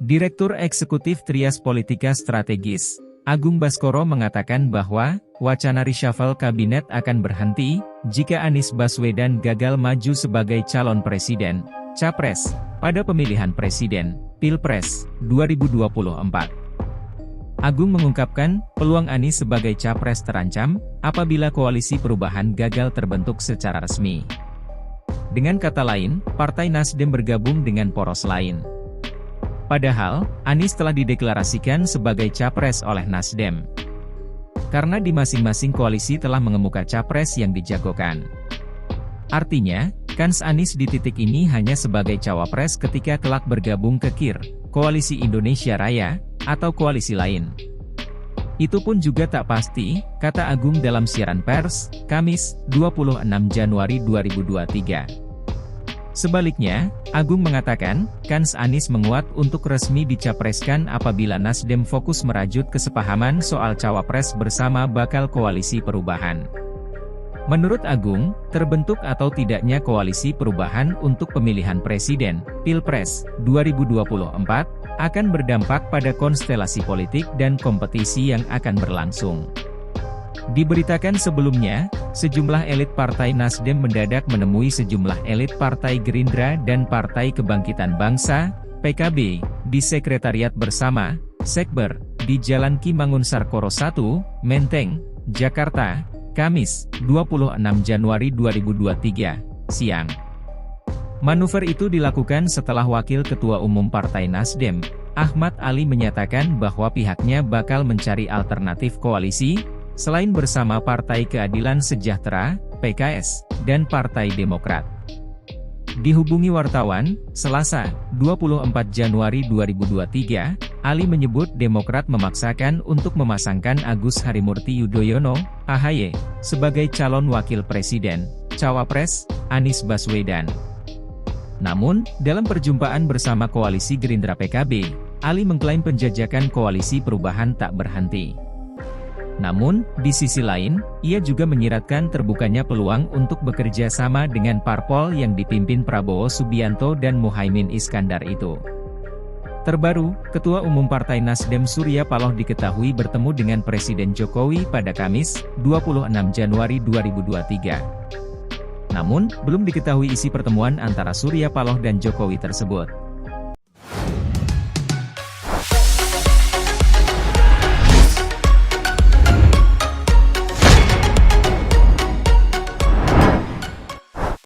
Direktur Eksekutif Trias Politika Strategis, Agung Baskoro mengatakan bahwa, wacana reshuffle kabinet akan berhenti, jika Anies Baswedan gagal maju sebagai calon presiden, capres, pada pemilihan presiden, Pilpres, 2024. Agung mengungkapkan, peluang Anies sebagai capres terancam, apabila koalisi perubahan gagal terbentuk secara resmi. Dengan kata lain, Partai Nasdem bergabung dengan poros lain. Padahal, Anies telah dideklarasikan sebagai capres oleh Nasdem. Karena di masing-masing koalisi telah mengemuka capres yang dijagokan. Artinya, kans Anies di titik ini hanya sebagai cawapres ketika kelak bergabung ke KIR, Koalisi Indonesia Raya, atau koalisi lain. Itu pun juga tak pasti, kata Agung dalam siaran pers, Kamis, 26 Januari 2023. Sebaliknya, Agung mengatakan, kans Anies menguat untuk resmi dicapreskan apabila Nasdem fokus merajut kesepahaman soal cawapres bersama bakal koalisi perubahan. Menurut Agung, terbentuk atau tidaknya koalisi perubahan untuk pemilihan presiden, Pilpres, 2024, akan berdampak pada konstelasi politik dan kompetisi yang akan berlangsung. Diberitakan sebelumnya, sejumlah elit Partai Nasdem mendadak menemui sejumlah elit Partai Gerindra dan Partai Kebangkitan Bangsa, PKB, di Sekretariat Bersama, Sekber, di Jalan Ki Mangunsarkoro 1, Menteng, Jakarta, Kamis, 26 Januari 2023, siang. Manuver itu dilakukan setelah Wakil Ketua Umum Partai Nasdem, Ahmad Ali menyatakan bahwa pihaknya bakal mencari alternatif koalisi, selain bersama Partai Keadilan Sejahtera, PKS, dan Partai Demokrat. Dihubungi wartawan, Selasa, 24 Januari 2023, Ali menyebut Demokrat memaksakan untuk memasangkan Agus Harimurti Yudhoyono, AHY, sebagai calon wakil presiden, cawapres, Anies Baswedan. Namun, dalam perjumpaan bersama koalisi Gerindra PKB, Ali mengklaim penjajakan koalisi perubahan tak berhenti. Namun, di sisi lain, ia juga menyiratkan terbukanya peluang untuk bekerja sama dengan parpol yang dipimpin Prabowo Subianto dan Muhaimin Iskandar itu. Terbaru, Ketua Umum Partai Nasdem Surya Paloh diketahui bertemu dengan Presiden Jokowi pada Kamis, 26 Januari 2023. Namun, belum diketahui isi pertemuan antara Surya Paloh dan Jokowi tersebut.